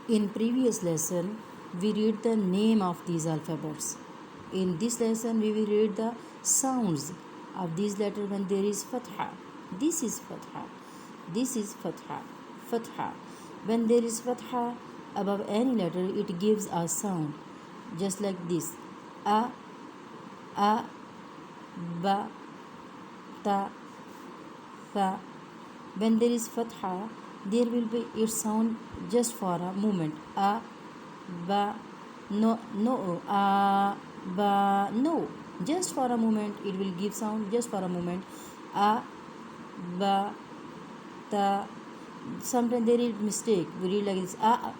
In previous lesson, we read the name of these alphabets. In this lesson, we will read the sounds of these letters when there is fatha. This is fatha. This is fatha. Fatha. When there is fatha above any letter, it gives a sound, just like this: a, ba, ta, tha. When there is fatha, there will be its sound just for a moment. A, ba, no, ba, no. Just for a moment, it will give sound. Just for a moment. A, ba, ta. Sometimes there is mistake. We read like this: a,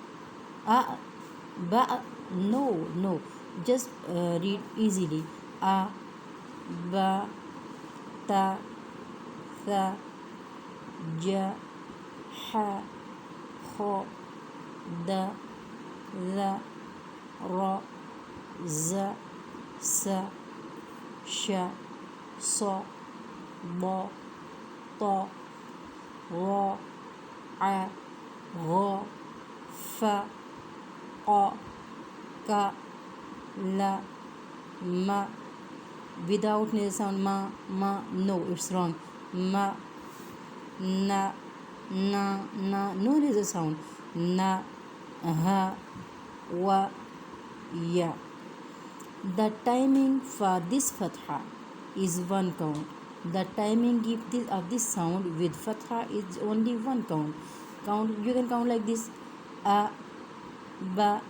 ba. No. Just read easily. A, ba, ta, tha, ja, ha, kho, da, ذا را ز س ش ص ض ط را ع غ ف ق ك ل م. Without nasal sound, ma, no, it's wrong. Ma, na, no nasal sound. Na, ha, wa, ya. The timing for this fatha is one count. The timing of this sound with fatha is only one count. You can count like this: a, ba,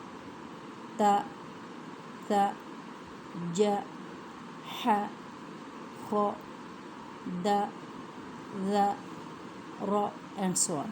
ta, tha, ja, ha, kho, da, dha, ra, and so on.